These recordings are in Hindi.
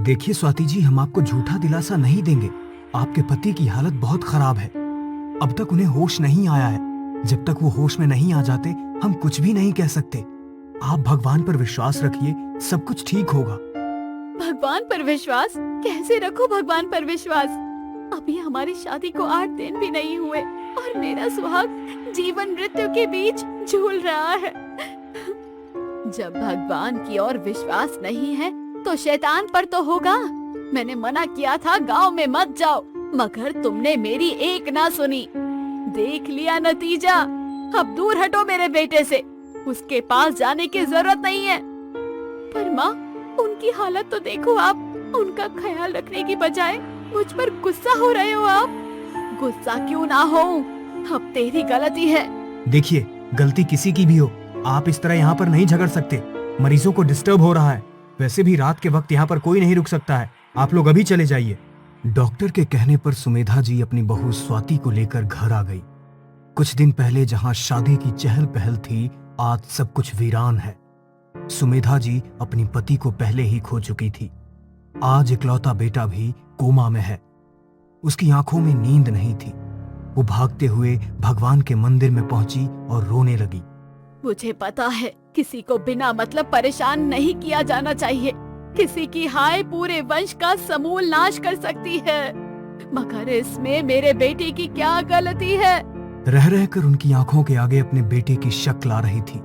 देखिए स्वाति जी, हम आपको झूठा दिलासा नहीं देंगे। आपके पति की हालत बहुत खराब है। अब तक उन्हें होश नहीं आया है। जब तक वो होश में नहीं आ जाते हम कुछ भी नहीं कह सकते। आप भगवान पर विश्वास रखिए, सब कुछ ठीक होगा। भगवान पर विश्वास? कैसे रखो भगवान पर विश्वास? अभी हमारी शादी को 8 दिन भी नहीं हुए और मेरा सुहाग जीवन मृत्यु के बीच झूल रहा है। जब भगवान की ओर विश्वास नहीं है तो शैतान पर तो होगा। मैंने मना किया था गांव में मत जाओ, मगर तुमने मेरी एक ना सुनी। देख लिया नतीजा। अब दूर हटो मेरे बेटे से, उसके पास जाने की जरूरत नहीं है। पर माँ, उनकी हालत तो देखो आप। उनका ख्याल रखने की बजाय मुझ पर गुस्सा हो रहे हो आप। गुस्सा क्यों ना हो, अब तेरी गलती है। देखिए, गलती किसी की भी हो, आप इस तरह यहाँ पर नहीं झगड़ सकते। मरीजों को डिस्टर्ब हो रहा है। वैसे भी रात के वक्त यहाँ पर कोई नहीं रुक सकता है। आप लोग अभी चले जाइए। डॉक्टर के कहने पर सुमेधा जी अपनी बहू स्वाति को लेकर घर आ गई। कुछ दिन पहले जहाँ शादी की चहल पहल थी, आज सब कुछ वीरान है। सुमेधा जी अपनी पति को पहले ही खो चुकी थी। आज इकलौता बेटा भी कोमा में है। उसकी आंखों में नींद नहीं थी। वो भागते हुए भगवान के मंदिर में पहुंची और रोने लगी। मुझे पता है किसी को बिना मतलब परेशान नहीं किया जाना चाहिए। किसी की हाय पूरे वंश का समूल नाश कर सकती है, मगर इसमें मेरे बेटे की क्या गलती है? रह रहकर उनकी आंखों के आगे अपने बेटे की शक्ल आ रही थी,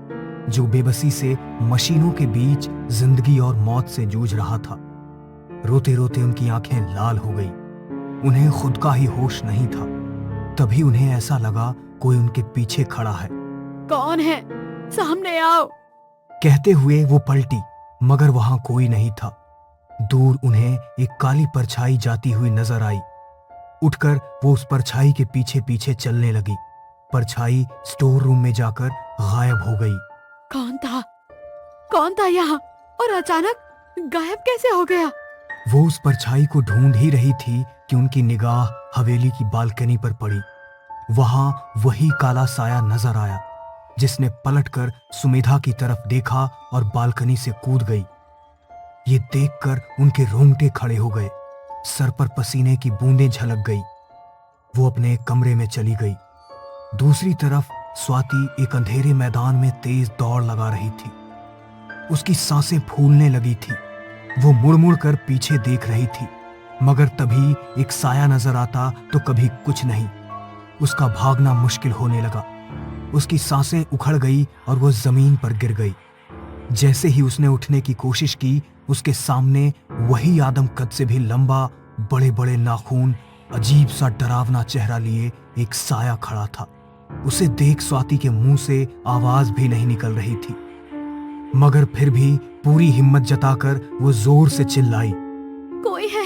जो बेबसी से मशीनों के बीच जिंदगी और मौत से जूझ रहा था। रोते रोते उनकी आंखें लाल हो गई। उन्हें खुद का ही होश नहीं था। तभी उन्हें ऐसा लगा कोई उनके पीछे खड़ा है। कौन है? सामने आओ। कहते हुए वो पलटी, मगर वहां कोई नहीं था। दूर उन्हें एक काली परछाई जाती हुई नजर आई। उठकर वो उस परछाई के पीछे पीछे चलने लगी। परछाई स्टोर रूम में जाकर गायब हो गई। कौन था? कौन था यहाँ और अचानक गायब कैसे हो गया? वो उस परछाई को ढूंढ ही रही थी कि उनकी निगाह हवेली की बालकनी पर पड़ी। वहां वही काला साया नजर आया, जिसने पलटकर सुमेधा की तरफ देखा और बालकनी से कूद गई। ये देखकर उनके रोंगटे खड़े हो गए। सर पर पसीने की बूंदें झलक गई। वो अपने कमरे में चली गई। दूसरी तरफ स्वाति एक अंधेरे मैदान में तेज दौड़ लगा रही थी। उसकी सांसें फूलने लगी थी। वो मुड़ मुड़ कर पीछे देख रही थी, मगर तभी एक साया नजर आता तो कभी कुछ नहीं। उसका भागना मुश्किल होने लगा। उसकी सांसें उखड़ गई और वो जमीन पर गिर गई। जैसे ही उसने उठने की कोशिश की, उसके सामने वही आदम कद से भी लंबा, बड़े बड़े नाखून, अजीब सा डरावना चेहरा लिए एक साया खड़ा था। उसे देख स्वाति के मुंह से आवाज भी नहीं निकल रही थी, मगर फिर भी पूरी हिम्मत जताकर वो जोर से चिल्लाई, कोई है?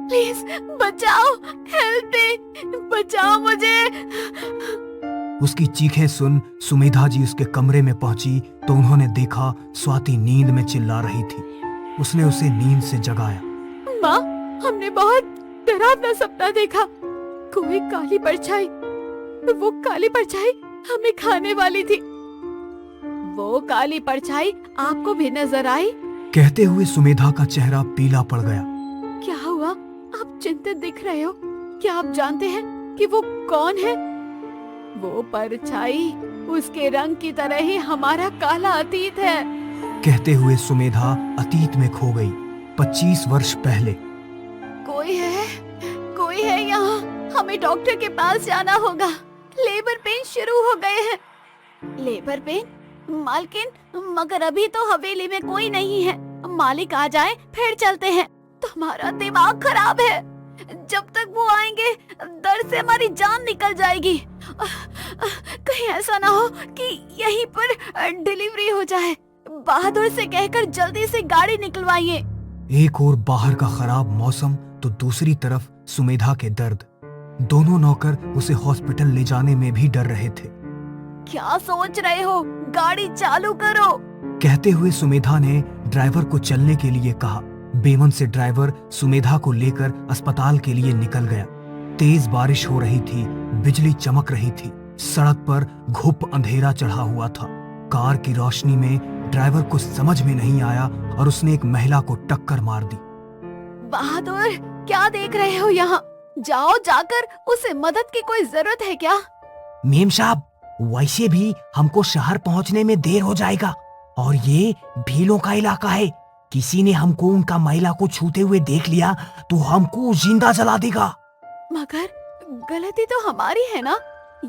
प्लीज बचाओ, हेल्प मी, बचाओ मुझे। उसकी चीखें सुन सुमेधा जी उसके कमरे में पहुंची तो उन्होंने देखा स्वाति नींद में चिल्ला रही थी। उसने उसे नींद से जगाया। माँ, हमने बहुत डरावना सपना देखा। कोई काली परछाई, वो काली परछाई हमें खाने वाली थी। वो काली परछाई आपको भी नजर आई? कहते हुए सुमेधा का चेहरा पीला पड़ गया। क्या हुआ? आप चिंतित दिख रहे हो। क्या आप जानते हैं कि वो कौन है? वो परछाई उसके रंग की तरह ही हमारा काला अतीत है। कहते हुए सुमेधा अतीत में खो गई, 25 वर्ष पहले। कोई है, कोई है यहाँ। हमें डॉक्टर के पास जाना होगा। लेबर पेन शुरू हो गए हैं। Labour pain? मालकिन, मगर अभी तो हवेली में कोई नहीं है। मालिक आ जाए फिर चलते हैं। तुम्हारा दिमाग खराब है। जब तक वो आएंगे दर्द से हमारी जान निकल जाएगी। कहीं ऐसा ना हो कि यहीं पर डिलीवरी हो जाए। बहादुर से कहकर जल्दी से गाड़ी निकलवाइए। एक और बाहर का खराब मौसम तो दूसरी तरफ सुमेधा के दर्द। दोनों नौकर उसे हॉस्पिटल ले जाने में भी डर रहे थे। क्या सोच रहे हो? गाड़ी चालू करो। कहते हुए सुमेधा ने ड्राइवर को चलने के लिए कहा। बेमन से ड्राइवर सुमेधा को लेकर अस्पताल के लिए निकल गया। तेज बारिश हो रही थी, बिजली चमक रही थी। सड़क पर घुप अंधेरा चढ़ा हुआ था। कार की रोशनी में ड्राइवर को समझ में नहीं आया और उसने एक महिला को टक्कर मार दी। बहादुर, क्या देख रहे हो यहाँ? जाओ, जाकर उसे मदद की कोई जरूरत है क्या? मेम साहब, वैसे भी हमको शहर पहुंचने में देर हो जाएगा और ये भीलों का इलाका है। किसी ने हमको उनका महिला को छूते हुए देख लिया तो हमको जिंदा जला देगा। मगर गलती तो हमारी है ना?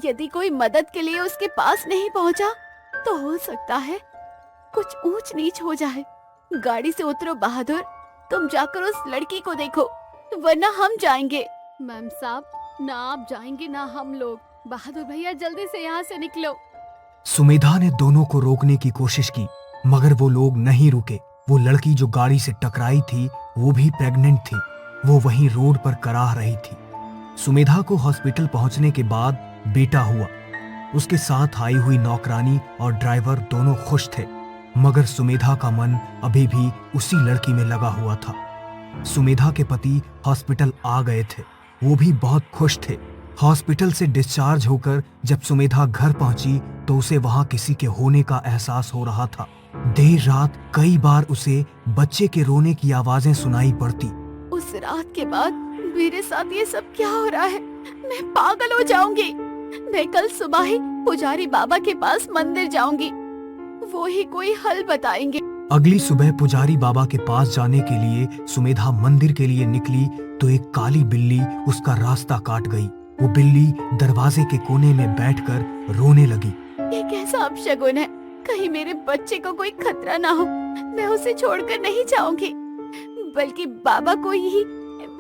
यदि कोई मदद के लिए उसके पास नहीं पहुँचा तो हो सकता है कुछ ऊंच नीच हो जाए। गाड़ी से उतरो बहादुर, तुम जाकर उस लड़की को देखो, वरना हम जाएंगे। मैम साहब, ना आप जाएंगे ना हम लोग। बहादुर भैया, जल्दी से यहाँ से निकलो। सुमेधा ने दोनों को रोकने की कोशिश की मगर वो लोग नहीं रुके। वो लड़की जो गाड़ी से टकराई थी वो भी प्रेग्नेंट थी। वो वहीं रोड पर कराह रही थी। सुमेधा को हॉस्पिटल पहुंचने के बाद बेटा हुआ। उसके साथ आई हुई नौकरानी और ड्राइवर दोनों खुश थे मगर सुमेधा का मन अभी भी उसी लड़की में लगा हुआ था। सुमेधा के पति हॉस्पिटल आ गए थे। वो भी बहुत खुश थे। हॉस्पिटल से डिस्चार्ज होकर जब सुमेधा घर पहुंची तो उसे वहां किसी के होने का एहसास हो रहा था। देर रात कई बार उसे बच्चे के रोने की आवाजें सुनाई पड़ती। उस रात के बाद मेरे साथ ये सब क्या हो रहा है? मैं पागल हो जाऊंगी। मैं कल सुबह ही पुजारी बाबा के पास मंदिर जाऊंगी, वो ही कोई हल बताएंगे। अगली सुबह पुजारी बाबा के पास जाने के लिए सुमेधा मंदिर के लिए निकली तो एक काली बिल्ली उसका रास्ता काट गई। वो बिल्ली दरवाजे के कोने में बैठकर रोने लगी। ये कैसा अपशगुन है? कहीं मेरे बच्चे को कोई खतरा ना हो। मैं उसे छोड़कर नहीं जाऊंगी, बल्कि बाबा को ही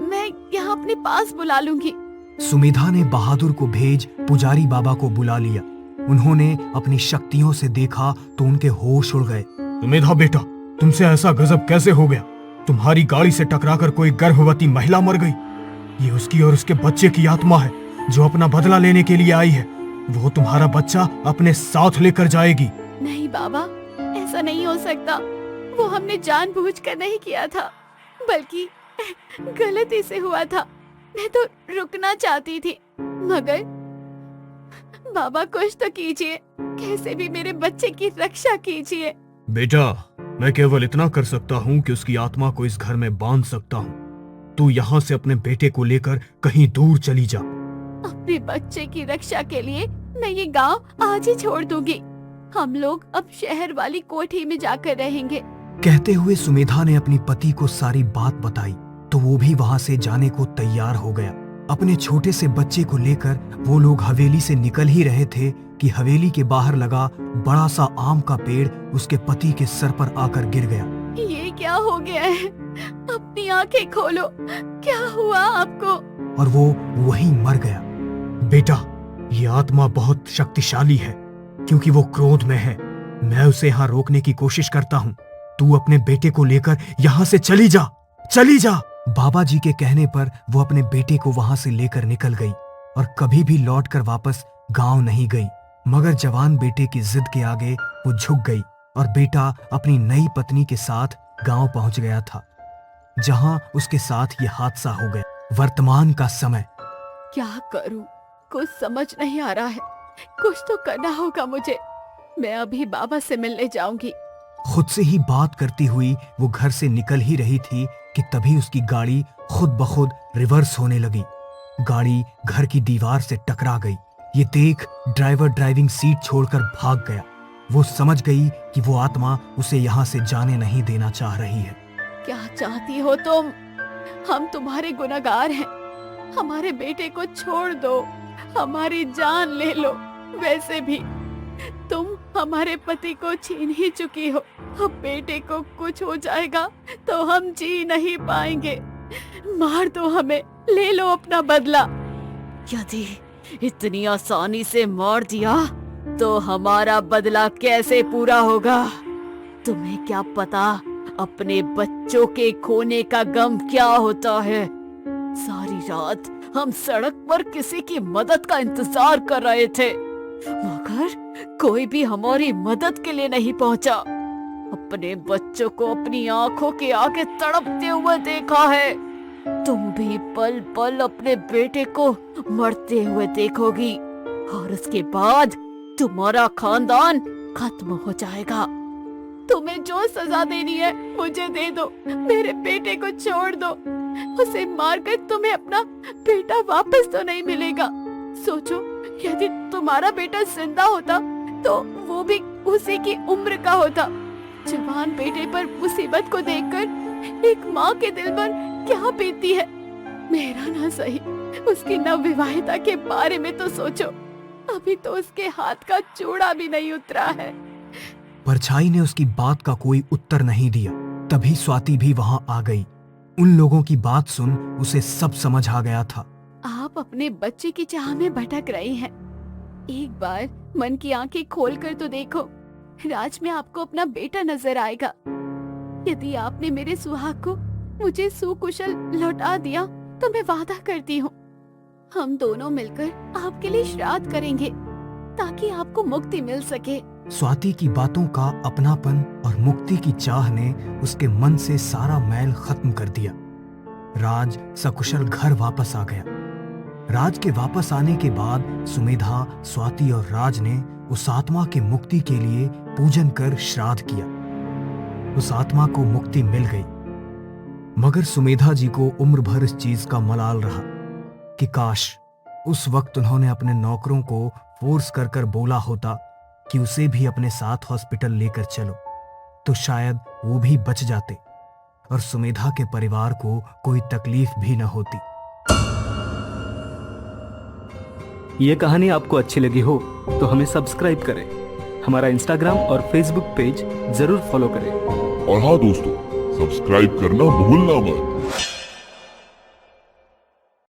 मैं यहाँ अपने पास बुला लूंगी। सुमेधा ने बहादुर को भेज पुजारी बाबा को बुला लिया। उन्होंने अपनी शक्तियों से देखा तो उनके होश उड़ गए। सुमेधा बेटा, तुमसे ऐसा गजब कैसे हो गया? तुम्हारी गाड़ी से टकराकर कोई गर्भवती महिला मर गई। ये उसकी और उसके बच्चे की आत्मा है जो अपना बदला लेने के लिए आई है। वो तुम्हारा बच्चा अपने साथ लेकर जाएगी। नहीं बाबा, ऐसा नहीं हो सकता। वो हमने जानबूझकर नहीं किया था, बल्कि गलती से हुआ था। मैं तो रुकना चाहती थी, मगर बाबा कुछ तो कीजिए, कैसे भी मेरे बच्चे की रक्षा कीजिए। बेटा, मैं केवल इतना कर सकता हूँ कि उसकी आत्मा को इस घर में बांध सकता हूँ। तू यहाँ से अपने बेटे को लेकर कहीं दूर चली जा। अपने बच्चे की रक्षा के लिए मैं ये गांव आज ही छोड़ दूंगी। हम लोग अब शहर वाली कोठी में जाकर रहेंगे। कहते हुए सुमेधा ने अपनी पति को सारी बात बताई तो वो भी वहां से जाने को तैयार हो गया। अपने छोटे से बच्चे को लेकर वो लोग हवेली से निकल ही रहे थे कि हवेली के बाहर लगा बड़ा सा आम का पेड़ उसके पति के सर पर आकर गिर गया। ये क्या हो गया है? अपनी आंखें खोलो, क्या हुआ आपको? और वो वहीं मर गया। बेटा, ये आत्मा बहुत शक्तिशाली है क्योंकि वो क्रोध में है। मैं उसे यहाँ रोकने की कोशिश करता हूँ। तू अपने बेटे को लेकर यहाँ से चली जा, चली जा। बाबा जी के कहने पर वो अपने बेटे को वहां से लेकर निकल गई और कभी भी लौटकर वापस गांव नहीं गई। मगर जवान बेटे की जिद के आगे वो झुक गई और बेटा अपनी नई पत्नी के साथ गांव पहुंच गया था, जहां उसके साथ ये हादसा हो गया। वर्तमान का समय। क्या करूं? कुछ समझ नहीं आ रहा है। कुछ तो करना होगा मुझे। मैं अभी बाबा से मिलने जाऊंगी। खुद से ही बात करती हुई वो घर से निकल ही रही थी कि तभी उसकी गाड़ी खुद ब खुद रिवर्स होने लगी। गाड़ी घर की दीवार से टकरा गई। ये देख ड्राइवर ड्राइविंग सीट छोड़कर भाग गया। वो समझ गई कि वो आत्मा उसे यहाँ से जाने नहीं देना चाह रही है। क्या चाहती हो तुम? हम तुम्हारे गुनहगार हैं। हमारे बेटे को छोड़ दो, हमारी जान ले लो। वैसे भी तुम हमारे पति को छीन ही चुकी हो। अब बेटे को कुछ हो जाएगा तो हम जी नहीं पाएंगे। मार दो हमें, ले लो अपना बदला। यदि इतनी आसानी से मार दिया तो हमारा बदला कैसे पूरा होगा? तुम्हें क्या पता अपने बच्चों के खोने का गम क्या होता है? सारी रात हम सड़क पर किसी की मदद का इंतजार कर रहे थे, मगर कोई भी हमारी मदद के लिए नहीं पहुंचा। अपने बच्चों को अपनी आंखों के आगे तड़पते हुए देखा है। तुम भी पल पल अपने बेटे को मरते हुए देखोगी और उसके बाद तुम्हारा खानदान खत्म हो जाएगा। तुम्हें जो सजा देनी है मुझे दे दो। मेरे बेटे को छोड़ दो। उसे मारकर तुम्हें अपना बेटा वापस तो नहीं मिलेगा। सोचो, यदि तुम्हारा बेटा जिंदा होता तो वो भी उसी की उम्र का होता। जवान बेटे पर मुसीबत को देखकर एक माँ के दिल पर क्या बीतती है। मेरा ना सही, उसकी नवविवाहिता के बारे में तो सोचो। अभी तो उसके हाथ का चूड़ा भी नहीं उतरा है। परछाई ने उसकी बात का कोई उत्तर नहीं दिया। तभी स्वाति भी वहां आ गई। उन लोगों की बात सुन उसे सब समझ आ गया था। आप अपने बच्चे की चाह में भटक रही हैं। एक बार मन की आंखें खोलकर तो देखो, राज में आपको अपना बेटा नजर आएगा। यदि आपने मेरे सुहाग को मुझे सुकुशल लौटा दिया तो मैं वादा करती हूँ, हम दोनों मिलकर आपके लिए श्राद्ध करेंगे ताकि आपको मुक्ति मिल सके। स्वाति की बातों का अपनापन और मुक्ति की चाह ने उसके मन से सारा मैल खत्म कर दिया। राज सकुशल घर वापस आ गया। राज के वापस आने के बाद सुमेधा, स्वाति और राज ने उस आत्मा की मुक्ति के लिए पूजन कर श्राद्ध किया। उस आत्मा को मुक्ति मिल गई। मगर सुमेधा जी को उम्र भर इस चीज का मलाल रहा कि काश उस वक्त उन्होंने अपने नौकरों को फोर्स कर कर बोला होता कि उसे भी अपने साथ हॉस्पिटल लेकर चलो, तो शायद वो भी बच जाते और सुमेधा के परिवार को कोई तकलीफ भी न होती। ये कहानी आपको अच्छी लगी हो तो हमें सब्सक्राइब करें, हमारा इंस्टाग्राम और फेसबुक पेज जरूर फॉलो करें। और हाँ दोस्तों, सब्सक्राइब करना भूलना मत।